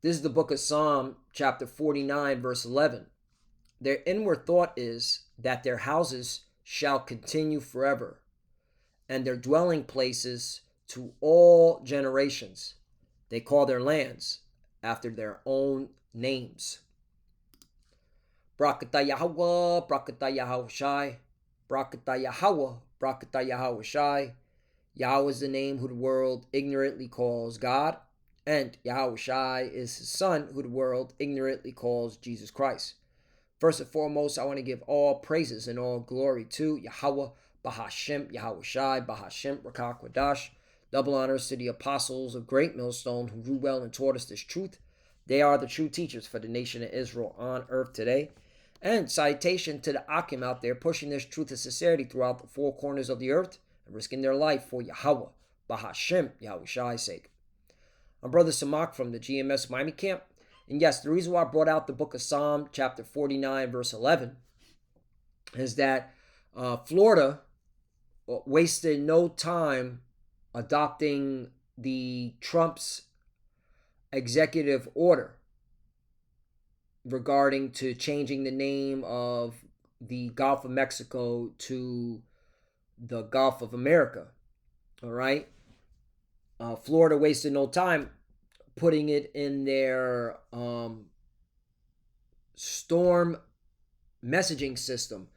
This is the book of Psalm, chapter 49, verse 11. Their inward thought is that their houses shall continue forever, and their dwelling places to all generations. They call their lands after their own names. Brakata Yahweh, Brakata Yahweh Shai, Brakata Yahweh, Brakata Yahweh Shai. Yahweh is the name who the world ignorantly calls God, and Yahweh Shai is his son who the world ignorantly calls Jesus Christ. First and foremost, I want to give all praises and all glory to Yahweh, Bahashem, Yahweh Shai, Bahashem, Rakak Wadash. Double honors to the apostles of Great Millstone who grew well and taught us this truth. They are the true teachers for the nation of Israel on earth today. And citation to the Akim out there pushing this truth of sincerity throughout the four corners of the earth and risking their life for Yahweh, Bahashem, Yahweh Shai's sake. I'm Brother Samak from the GMS Miami camp. And yes, the reason why I brought out the book of Psalm, chapter 49, verse 11, is that Florida wasted no time adopting the Trump's executive order regarding to changing the name of the Gulf of Mexico to the Gulf of America. All right. Florida wasted no time putting it in their storm messaging system,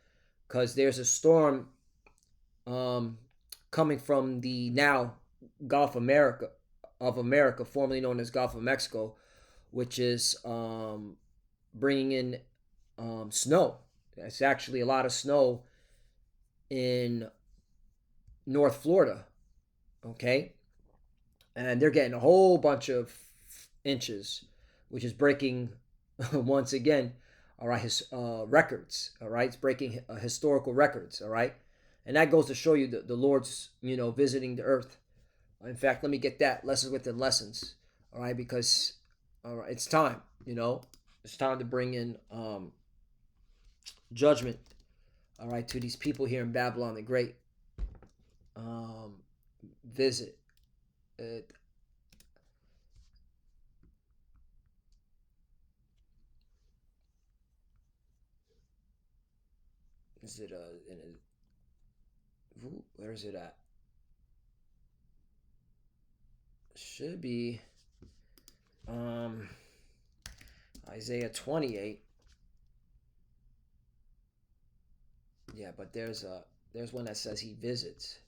because there's a storm coming from the now Gulf of America, formerly known as Gulf of Mexico, which is bringing in snow. It's actually a lot of snow in North Florida, okay? And they're getting a whole bunch of inches, which is breaking, once again, all right, his records, all right? It's breaking historical records, all right? And that goes to show you the Lord's, visiting the earth. In fact, let me get that, lessons within lessons, all right? Because, all right, it's time, it's time to bring in judgment, all right, to these people here in Babylon the Great. Visit it. Is it where is it at? Should be Isaiah 28. Yeah, but there's one that says he visits.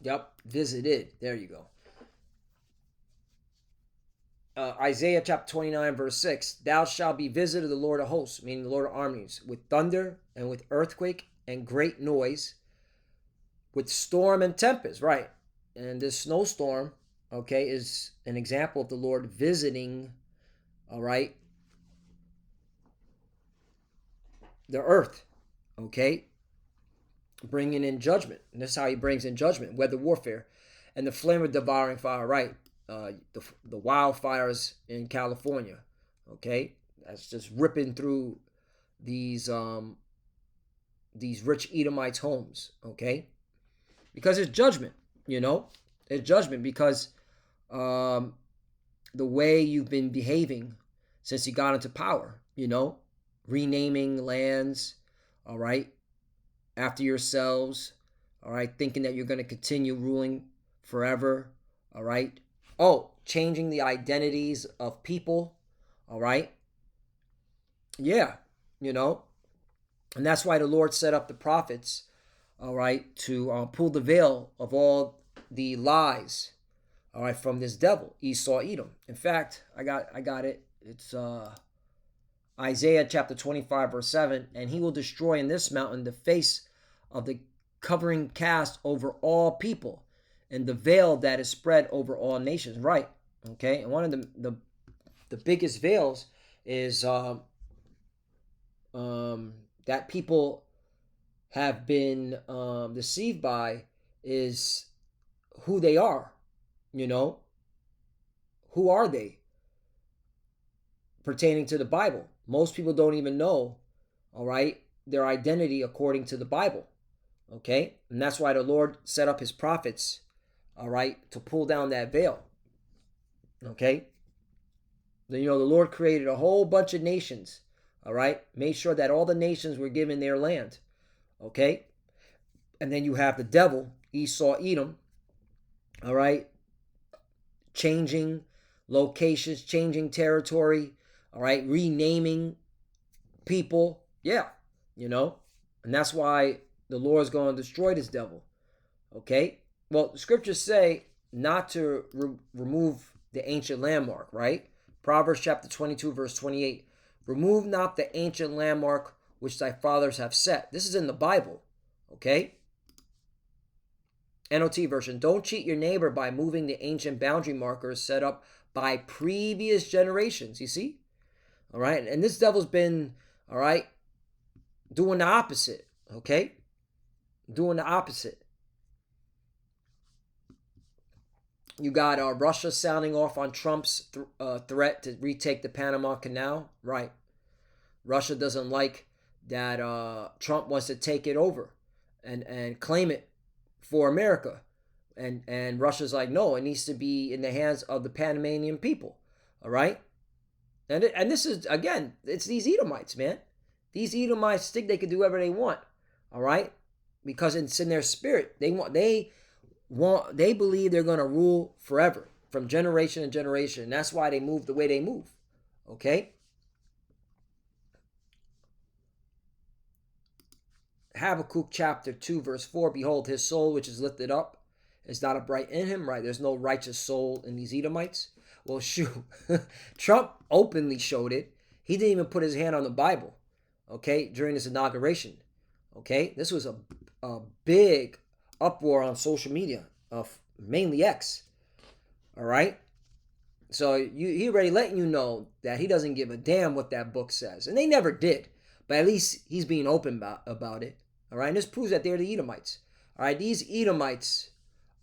Yep, visited. There you go. Isaiah chapter 29, verse 6. Thou shalt be visited of the Lord of hosts, meaning the Lord of armies, with thunder and with earthquake and great noise, with storm and tempest. Right. And this snowstorm, okay, is an example of the Lord visiting, all right, the earth, okay, bringing in judgment. And this is how he brings in judgment, weather warfare, and the flame of devouring fire, right? The wildfires in California, okay, that's just ripping through these rich Edomites' homes, okay, because it's judgment, it's judgment because the way you've been behaving since you got into power, renaming lands, all right, after yourselves, all right, thinking that you're going to continue ruling forever, all right. Oh, changing the identities of people, all right. Yeah, and that's why the Lord set up the prophets, all right, to pull the veil of all the lies, all right, from this devil, Esau, Edom. In fact, I got it. It's Isaiah chapter 25, verse 7. And he will destroy in this mountain the face of the covering cast over all people, and the veil that is spread over all nations. Right. Okay. And one of the biggest veils is that people have been deceived by is who they are. Who are they pertaining to the Bible? Most people don't even know, all right, their identity according to the Bible. Okay? And that's why the Lord set up his prophets, all right, to pull down that veil. Okay? The Lord created a whole bunch of nations, all right? Made sure that all the nations were given their land. Okay? And then you have the devil, Esau, Edom, all right, changing locations, changing territory, all right, renaming people. Yeah, and that's why the Lord is going to destroy this devil. Okay? Well, the scriptures say not to remove the ancient landmark, right? Proverbs chapter 22, verse 28. Remove not the ancient landmark which thy fathers have set. This is in the Bible. Okay? NOT version. Don't cheat your neighbor by moving the ancient boundary markers set up by previous generations. You see? All right? And this devil's been, all right, doing the opposite. Okay? Doing the opposite. You got Russia sounding off on Trump's threat to retake the Panama Canal. Right. Russia doesn't like that Trump wants to take it over and claim it for America. And Russia's like, no, it needs to be in the hands of the Panamanian people. All right? And this is, again, it's these Edomites, man. These Edomites think they can do whatever they want. All right? Because it's in their spirit. They believe they're going to rule forever, from generation to generation. And that's why they move the way they move. Okay? Habakkuk chapter 2, verse 4. Behold, his soul which is lifted up is not upright in him. Right? There's no righteous soul in these Edomites. Well, shoot. Trump openly showed it. He didn't even put his hand on the Bible. Okay? During this inauguration. Okay? This was a big uproar on social media, of mainly X. All right? So he already letting you know that he doesn't give a damn what that book says. And they never did. But at least he's being open about it. All right? And this proves that they're the Edomites. All right? These Edomites,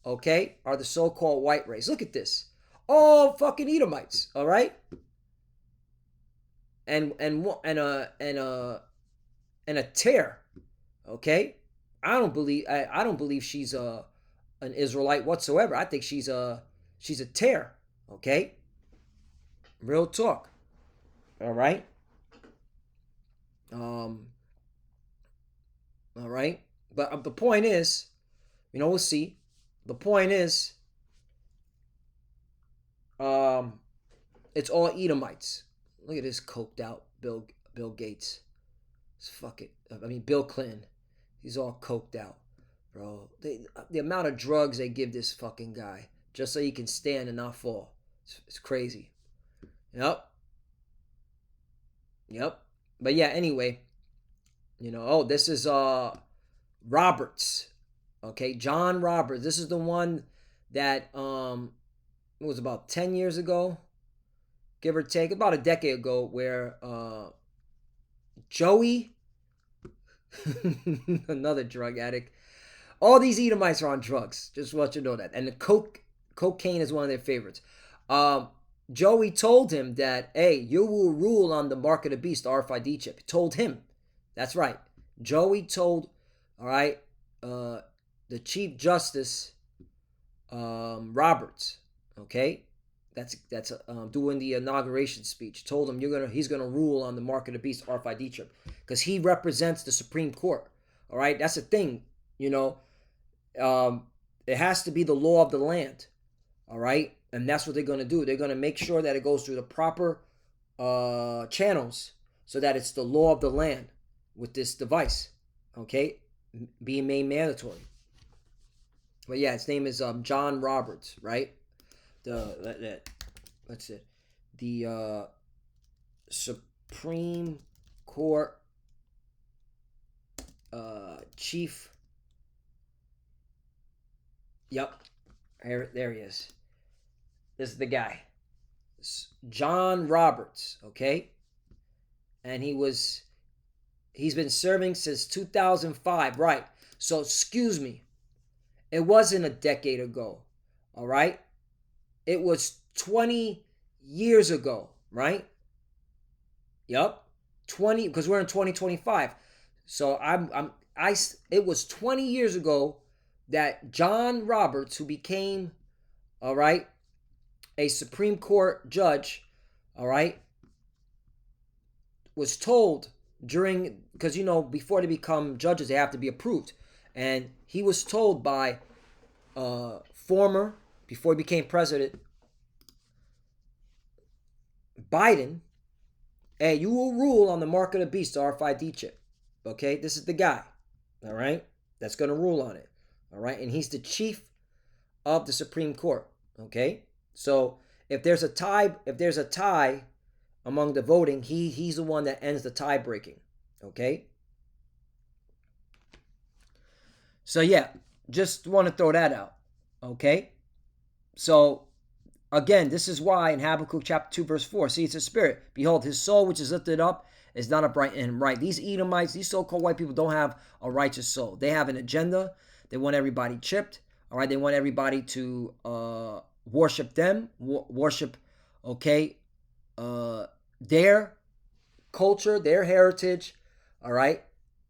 okay, are the so-called white race. Look at this. All fucking Edomites. All right? And a tear. Okay? I don't believe she's an Israelite whatsoever. I think she's a tear. Okay? Real talk. All right? All right? But the point is, we'll see. The point is, it's all Edomites. Look at this coked out Bill Gates. Bill Clinton. He's all coked out, bro. The amount of drugs they give this fucking guy just so he can stand and not fall. It's crazy. Yep. But yeah, anyway, this is Roberts. Okay, John Roberts. This is the one that it was about 10 years ago, give or take, about a decade ago, where Joey, another drug addict. All these Edomites are on drugs. Just want you to know that. And the cocaine is one of their favorites. Joey told him that, hey, you will rule on the mark of the beast, the RFID chip. He told him. That's right. Joey told, all right, the Chief Justice Roberts, okay, that's doing the inauguration speech, told him he's gonna rule on the mark of the beast, RFID chip, because he represents the Supreme Court. All right, that's the thing. It has to be the law of the land. All right, and that's what they're gonna do. They're gonna make sure that it goes through the proper channels, so that it's the law of the land with this device. Okay, being made mandatory. But yeah, his name is John Roberts, right? What's it? The Supreme Court chief. Yep, there he is. This is the guy, John Roberts. Okay, and he's been serving since 2005, right? So excuse me. It wasn't a decade ago, all right? It was 20 years ago, right? Yup, 20, because we're in 2025. So I'm it was 20 years ago that John Roberts, who became, all right, a Supreme Court judge, all right, was told during, because before they become judges, they have to be approved. And he was told by before he became president, Biden, hey, you will rule on the mark of the beast, the RFID chip. Okay, this is the guy, all right, that's going to rule on it, all right, and he's the chief of the Supreme Court. Okay, so if there's a tie among the voting, he's the one that ends the tie breaking. Okay, so yeah, just want to throw that out. Okay, so again, this is why in Habakkuk chapter 2 verse 4, see, it's a spirit. Behold, his soul which is lifted up is not upright and right. These Edomites, these so-called white people, don't have a righteous soul. They have an agenda. They want everybody chipped. All right, they want everybody to worship them, worship, okay, their culture, their heritage. All right,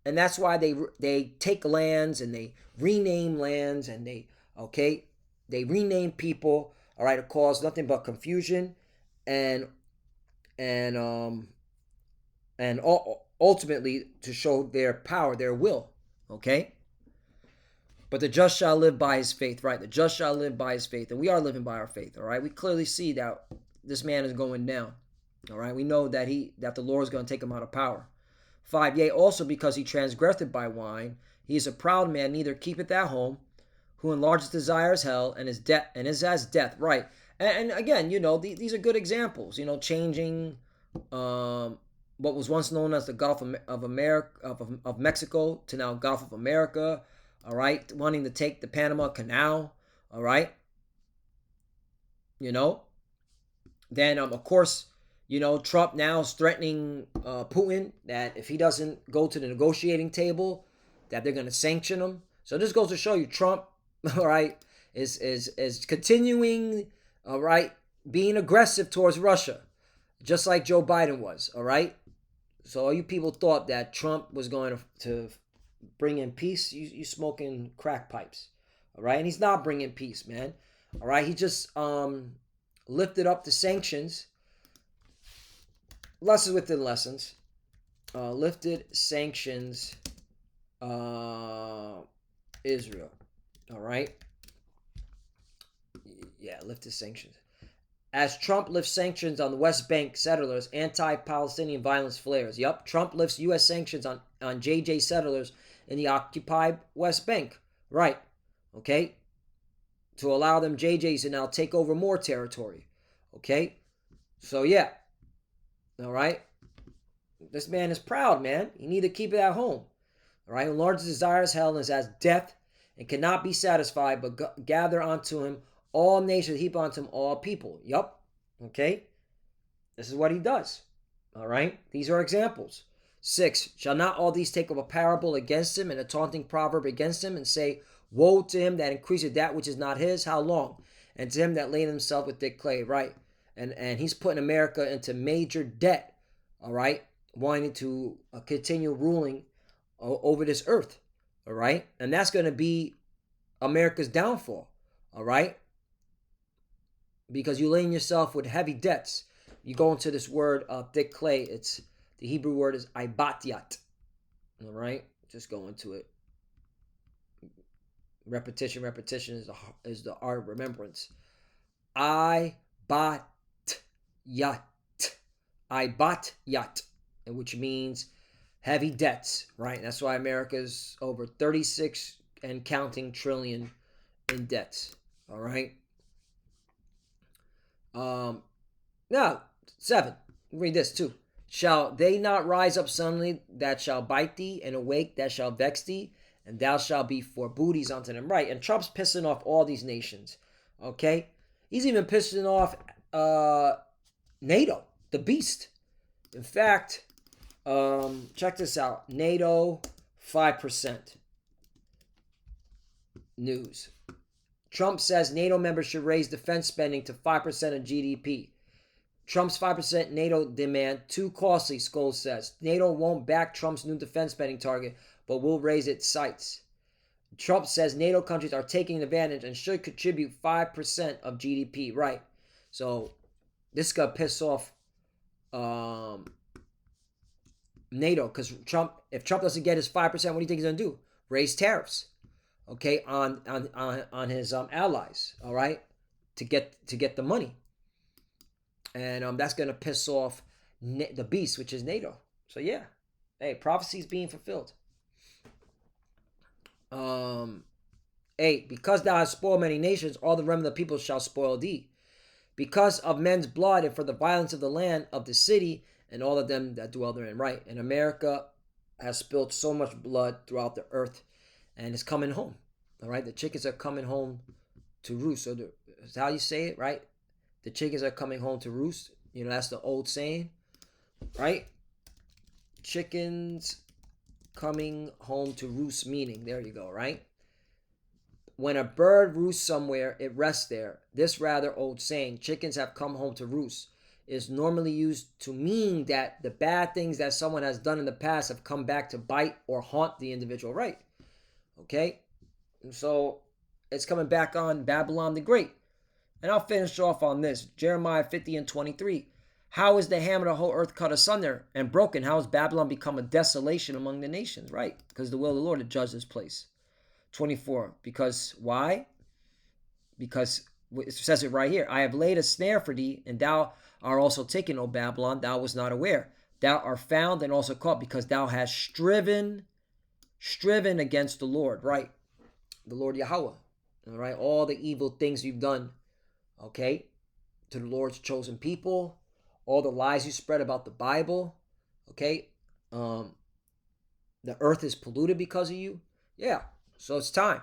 and that's why they take lands and they rename lands and they rename people. All right, it caused nothing but confusion and ultimately to show their power, their will. Okay, but the just shall live by his faith, right? The just shall live by his faith, and we are living by our faith. All right, we clearly see that this man is going down. All right, we know that the Lord is going to take him out of power. 5, yea, also because he transgressed by wine, he is a proud man, neither keepeth at home, who enlarges desires hell, and is as death. Right. And again, these are good examples. Changing what was once known as the Gulf of America of Mexico to now Gulf of America. All right, wanting to take the Panama Canal. All right. Then of course, Trump now is threatening Putin that if he doesn't go to the negotiating table, that they're going to sanction him. So this goes to show you Trump, all right, is continuing, all right, being aggressive towards Russia, just like Joe Biden was, all right. So all you people thought that Trump was going to bring in peace, you smoking crack pipes, all right, and he's not bringing peace, man. All right, he just lifted up the sanctions. Lessons within lessons. Lifted sanctions, Israel. All right. Yeah, lifted sanctions. As Trump lifts sanctions on the West Bank settlers, anti-Palestinian violence flares. Yup, Trump lifts U.S. sanctions on JJ settlers in the occupied West Bank. Right. Okay. To allow them JJs to now take over more territory. Okay. So yeah. All right. This man is proud, man. You need to keep it at home. All right. Enlarges desires hell and is as death and cannot be satisfied, but gather unto him all nations, heap unto him all people. Yup. Okay. This is what he does. All right. These are examples. 6, shall not all these take up a parable against him and a taunting proverb against him and say, woe to him that increaseth that which is not his? How long? And to him that laid himself with thick clay. Right. And he's putting America into major debt. All right. Wanting to continue ruling over this earth. All right. And that's going to be America's downfall. All right. Because you're laying yourself with heavy debts. You go into this word, thick clay. It's the Hebrew word is ibatiat. All right. Just go into it. Repetition is the art of remembrance. Ibat yat, which means heavy debts, right? That's why America's over 36 and counting trillion in debts. All right. Now 7. Read this too. Shall they not rise up suddenly that shall bite thee, and awake that shall vex thee, and thou shalt be for booties unto them? Right. And Trump's pissing off all these nations. Okay. He's even pissing off NATO, the beast. In fact, check this out. NATO 5% news. Trump says NATO members should raise defense spending to 5% of GDP. Trump's 5% NATO demand too costly, Scholes says. NATO won't back Trump's new defense spending target, but will raise its sights. Trump says NATO countries are taking advantage and should contribute 5% of GDP. Right. So this is going to piss off NATO, because if Trump doesn't get his 5%, what do you think he's going to do? Raise tariffs, okay, on his allies, all right, to get the money. And that's going to piss off the beast, which is NATO. So yeah, hey, prophecy is being fulfilled. 8, because thou hast spoiled many nations, all the remnant of the people shall spoil thee. Because of men's blood and for the violence of the land of the city and all of them that dwell therein. Right. And America has spilled so much blood throughout the earth and it's coming home. All right. The chickens are coming home to roost. So that's how you say it, right? The chickens are coming home to roost. You know, that's the old saying, right? Chickens coming home to roost, meaning, there you go, right? When a bird roosts somewhere, it rests there. This rather old saying, chickens have come home to roost, is normally used to mean that the bad things that someone has done in the past have come back to bite or haunt the individual, right? Okay? And so it's coming back on Babylon the Great. And I'll finish off on this. Jeremiah 50:23. How is the ham of the whole earth cut asunder and broken? How has Babylon become a desolation among the nations? Right? Because the will of the Lord to judge this place. 24. Because why? Because it says it right here. I have laid a snare for thee, and thou art also taken, O Babylon. Thou was not aware. Thou art found and also caught, because thou hast striven against the Lord. Right? The Lord Yahweh. All right? All the evil things you've done. Okay? To the Lord's chosen people. All the lies you spread about the Bible. Okay? The earth is polluted because of you. Yeah. So it's time.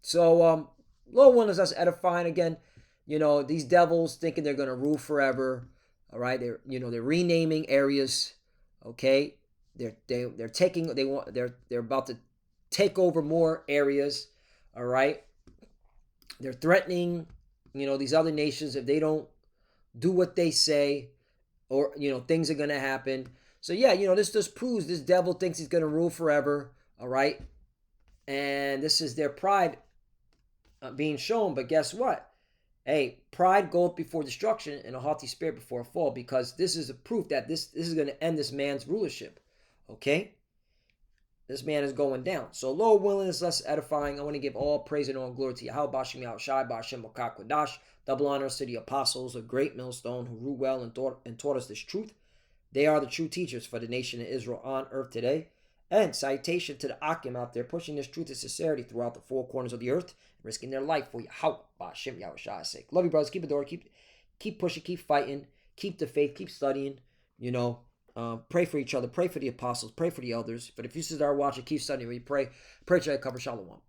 So, Lord willing, is us edifying again. You know, these devils thinking they're gonna rule forever. All right, they're renaming areas. Okay, they're about to take over more areas. All right, they're threatening, these other nations if they don't do what they say, or things are gonna happen. So yeah, this just proves this devil thinks he's gonna rule forever. All right. And this is their pride being shown. But guess what? Hey, pride goeth before destruction and a haughty spirit before a fall, because this is a proof that this is going to end this man's rulership. Okay? This man is going down. So, Lord willing, is less edifying. I want to give all praise and all glory to Yahweh, Bashim Yahushai, Bashim Kodash. Double honors to the apostles, a great millstone who ruled well and taught us this truth. They are the true teachers for the nation of Israel on earth today. And citation to the Akim out there pushing this truth and sincerity throughout the four corners of the earth, risking their life for Yahweh, Ba'ashem Yahushua's sake. Love you, brothers. Keep it door. Keep pushing. Keep fighting. Keep the faith. Keep studying. Pray for each other. Pray for the apostles. Pray for the elders. But if you are watching, keep studying. We pray to cover Shalom.